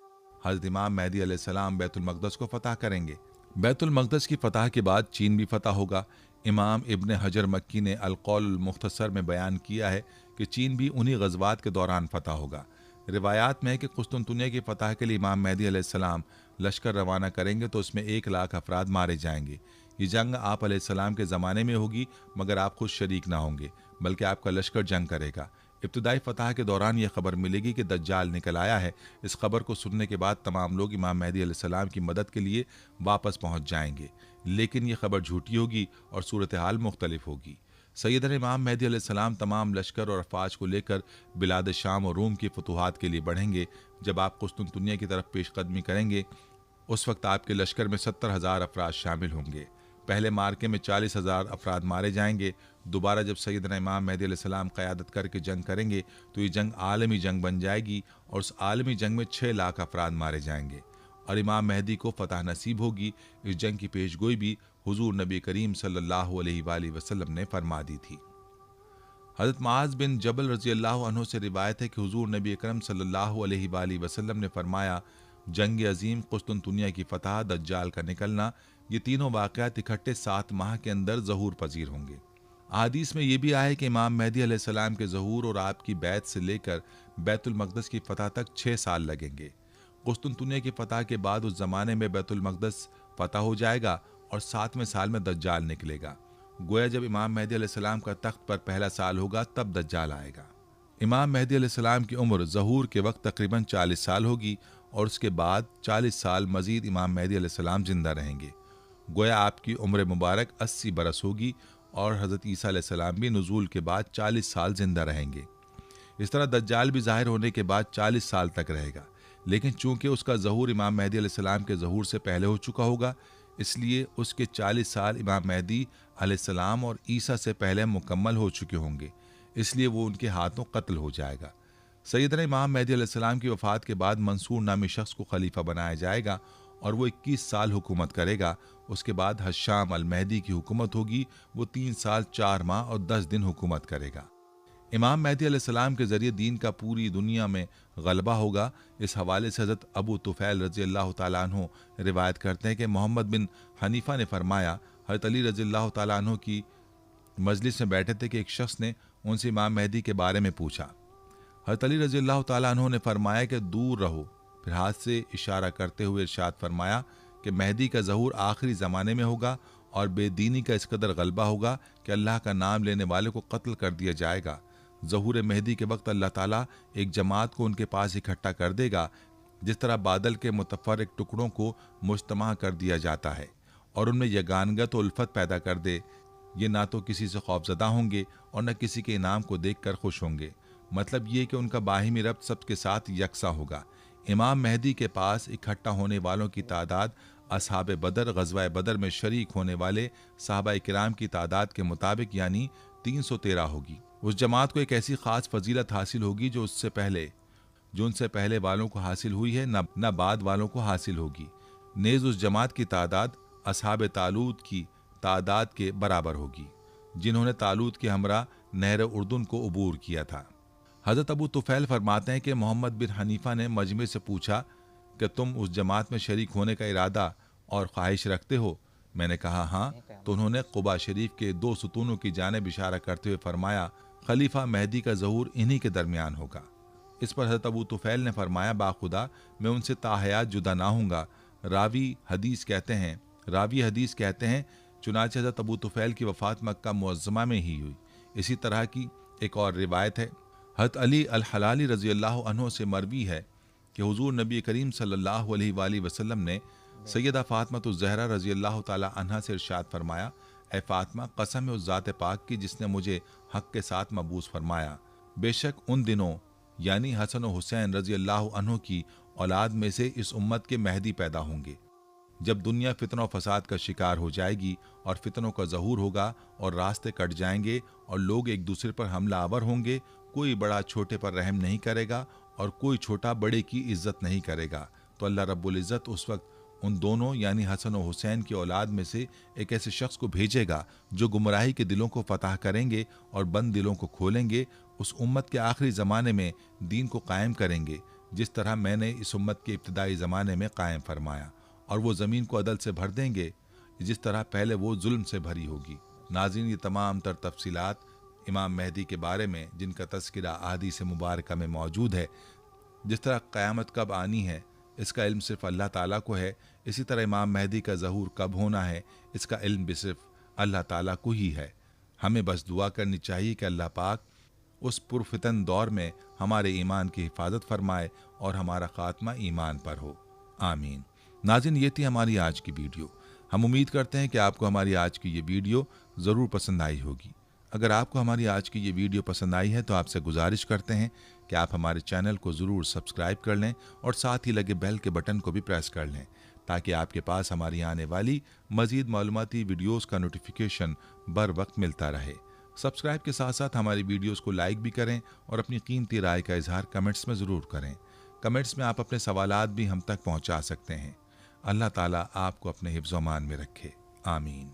हज़रत इमाम मेहदी अलैहिस्सलाम बैतुल मक़दस को फ़तह करेंगे। बैतुल मक़दस की फ़तह के बाद चीन भी फ़तह होगा। इमाम इब्न हजर मक्की ने अल-क़ौल मुख्तसर में बयान किया है कि चीन भी उन्हीं ग़ज़वात के दौरान फ़तह होगा। रिवायात में है कि कुस्तुनतुनिया की फ़तह के लिए इमाम मेहदी अलैहिस्सलाम लश्कर रवाना करेंगे तो उसमें 1 लाख अफराद मारे जाएंगे। ये जंग आप अलैहिस्सलाम के ज़माने में होगी, मगर आप खुद शरीक ना होंगे, बल्कि आपका लश्कर जंग करेगा। इब्तिदाई फ़तह के दौरान यह खबर मिलेगी कि दज्जाल निकल आया है। इस खबर को सुनने के बाद तमाम लोग इमाम मेहदी अलैहिस्सलाम की मदद के लिए वापस पहुँच जाएंगे, लेकिन यह खबर झूठी होगी और सूरत हाल मुख्तलिफ होगी। सैयदना इमाम मेहदी अलैहिस्सलाम तमाम लश्कर और अफवाज को लेकर बिलाद शाम और रूम की फतूहात के लिए बढ़ेंगे। जब आप कुस्तुनतुनिया की तरफ पेशकदमी करेंगे, उस वक्त आपके लश्कर में 70,000 अफराद शामिल होंगे। पहले मार्के में 40,000 अफराद मारे जाएंगे। दोबारा जब सैयदना इमाम मेहदी अलैहिस्सलाम क़यादत करके जंग करेंगे तो ये जंग आलमी जंग बन जाएगी, और उस आलमी जंग में 6 लाख अफराद मारे जाएंगे और इमाम मेहदी को फ़तह नसीब होगी। इस जंग की पेशगोई भी हुजूर नबी करीम सल्लल्लाहु अलैहि वसल्लम ने फरमा दी थी। हज़रत मुआज़ बिन जबल रज़ियल्लाहु अन्हु से रिवायत है कि हुजूर नबी अकरम सल्लल्लाहु अलैहि वसल्लम ने फरमाया, जंग अजीम, कुस्तुनतुनिया की फ़तह, दज्जाल का निकलना, ये तीनों वाक़यात इकट्ठे 7 माह के अंदर ज़हूर पजीर होंगे। हदीस में यह भी आया है कि इमाम मेहदी अलैहिस्सलाम के ज़हूर और आपकी बैत से लेकर बैतुल मक़दस की फ़तह तक 6 साल लगेंगे। कुस्तुनतुनिया की फ़तह के बाद उस ज़माने में बैतुल मक़दस फ़तह हो जाएगा और 7वें साल में दज्जाल निकलेगा। गोया जब इमाम मेहदी अलैहिस्सलाम का तख्त पर पहला साल होगा तब दज्जाल आएगा। इमाम मेहदी अलैहिस्सलाम की उम्र ज़हूर के वक्त तकरीबन 40 साल होगी और उसके बाद 40 साल मज़ीद इमाम मेहदी अलैहिस्सलाम जिंदा रहेंगे। गोया आपकी उम्र मुबारक 80 बरस होगी और हज़रत ईसा अलैहिस्सलाम भी नुज़ूल के बाद 40 साल जिंदा रहेंगे। इस तरह दज्जाल भी ज़ाहिर होने के बाद 40 साल तक रहेगा, लेकिन चूंकि उसका ज़हूर इमाम मेहदी अलैहिस्सलाम के ज़हूर से पहले हो चुका होगा, इसलिए उसके 40 साल इमाम मेहदी अलैहिस्सलाम और ईसा से पहले मुकम्मल हो चुके होंगे, इसलिए वो उनके हाथों कत्ल हो जाएगा। सैयदना इमाम मेहदी अलैहिस्सलाम की वफ़ात के बाद मंसूर नामी शख्स को खलीफा बनाया जाएगा और वो 21 साल हुकूमत करेगा। उसके बाद हश्शाम अल महदी की हुकूमत होगी, वो 3 साल 4 माह और 10 दिन हुकूमत करेगा। इमाम मेहदी अलैहिस्सलाम के जरिए दीन का पूरी दुनिया में गलबा होगा। इस हवाले से हज़रत अबू तुफ़ैल रज़ी अल्लाह ताला अन्हु रिवायत करते हैं कि मोहम्मद बिन हनीफ़ा ने फरमाया, हज़रत अली रज़ी अल्लाह ताला अन्हु की मजलिस में बैठे थे कि एक शख्स ने उनसे इमाम मेहदी के बारे में पूछा। हज़रत अली रज़ी अल्लाह ताला अन्हु ने फरमाया कि दूर रहो। फिर हाथ से इशारा करते हुए इरशाद फरमाया कि मेहदी का ज़हूर आखिरी ज़माने में होगा और बेदीनी का इस कदर गलबा होगा कि अल्लाह का नाम लेने वाले को कत्ल कर दिया जाएगा। ज़हूर मेहदी के वक्त अल्लाह ताला एक जमात को उनके पास इकट्ठा कर देगा, जिस तरह बादल के मुतफ़र्रिक़ टुकड़ों को मुज्तमा कर दिया जाता है और उनमें यगानगत और उल्फत पैदा कर दे। ये ना तो किसी से खौफजदा होंगे और न किसी के इनाम को देखकर खुश होंगे। मतलब ये कि उनका बाहिमी रब्त सबके साथ यकसा होगा। इमाम मेहदी के पास इकट्ठा होने वालों की तादाद असहाब बदर, ग़ज़वा बदर में शरीक होने वाले सहाबा किराम की तादाद के मुताबिक यानी 313 होगी। उस जमात को एक ऐसी ख़ास फजीलत हासिल होगी जो उनसे पहले वालों को हासिल हुई है, न बाद वालों को हासिल होगी। नेज़ उस जमात की तादाद असहाब तालूत की तादाद के बराबर होगी, जिन्होंने तालूत के हमरा नहर उर्दुन को अबूर किया था। हज़रत अबू तुफ़ैल फरमाते हैं कि मोहम्मद बिन हनीफ़ा ने मजमे से पूछा कि तुम उस जमात में शरीक होने का इरादा और ख्वाहिश रखते हो? मैंने कहा हाँ। तो उन्होंने क़ुबा शरीफ के 2 सुतूनों की जानिब इशारा करते हुए फरमाया, खलीफा मेहदी का ज़हूर इन्हीं के दरमियान होगा। इस पर हज़रत अबू तुफ़ैल ने फरमाया, बाखुदा मैं उनसे ताहयात जुदा ना हूँगा। रावी हदीस कहते हैं चुनांचे हज़रत अबू तुफ़ैल की वफ़ात मक्का मुअज़्ज़मा में ही हुई। इसी तरह की एक और रिवायत है, हज़रत अली अल हलाली रज़ी अल्लाह अन्हु से मरवी है कि हुज़ूर नबी करीम सल्लल्लाहु अलैहि वसल्लम ने सैयदा फ़ातिमा ज़हरा रज़ी अल्लाह ताला अन्हा से इरशाद फरमाया, ऐ फ़ातिमा, कसम है उस ज़ात पाक की जिसने मुझे हक़ के साथ मबूस फरमाया, बेशक उन दिनों यानी हसन और हुसैन रज़ी अल्लाह अन्हु की औलाद में से इस उम्मत के मेहदी पैदा होंगे। जब दुनिया फितना और फसाद का शिकार हो जाएगी और फितनों का ज़हूर होगा और रास्ते कट जाएंगे और लोग एक दूसरे पर हमला आवर होंगे, कोई बड़ा छोटे पर रहम नहीं करेगा और कोई छोटा बड़े की इज्जत नहीं करेगा, तो अल्लाह रब्बुल इज़्ज़त उस वक्त उन दोनों यानी हसन और हुसैन की औलाद में से एक ऐसे शख्स को भेजेगा जो गुमराही के दिलों को फतह करेंगे और बंद दिलों को खोलेंगे। उस उम्मत के आखिरी ज़माने में दीन को कायम करेंगे जिस तरह मैंने इस उम्मत के इब्तिदाई ज़माने में कायम फरमाया, और वो ज़मीन को अदल से भर देंगे जिस तरह पहले वो जुल्म से भरी होगी। नाज़रीन, ये तमाम तर तफसीलात इमाम मेहदी के बारे में जिनका तज़किरा अहादीस मुबारका में मौजूद है। जिस तरह क़यामत कब आनी है इसका इल्म सिर्फ़ अल्लाह ताला को है, इसी तरह इमाम मेहदी का ज़हूर कब होना है इसका इल्म भी सिर्फ़ अल्लाह ताला को ही है। हमें बस दुआ करनी चाहिए कि अल्लाह पाक उस पुरफितन दौर में हमारे ईमान की हिफाजत फरमाए और हमारा ख़ात्मा ईमान पर हो। आमीन। नाज़रीन, ये थी हमारी आज की वीडियो। हम उम्मीद करते हैं कि आपको हमारी आज की ये वीडियो ज़रूर पसंद आई होगी। अगर आपको हमारी आज की ये वीडियो पसंद आई है तो आपसे गुजारिश करते हैं कि आप हमारे चैनल को ज़रूर सब्सक्राइब कर लें और साथ ही लगे बेल के बटन को भी प्रेस कर लें ताकि आपके पास हमारी आने वाली मज़ीद मालूमाती वीडियोज़ का नोटिफिकेशन बर वक्त मिलता रहे। सब्सक्राइब के साथ साथ हमारी वीडियोज़ को लाइक भी करें और अपनी कीमती राय का इजहार कमेंट्स में ज़रूर करें। कमेंट्स में आप अपने सवालात भी हम तक पहुँचा सकते हैं। अल्लाह ताला आपको अपने हिफ्ज़-ओ-अमान में रखे। आमीन।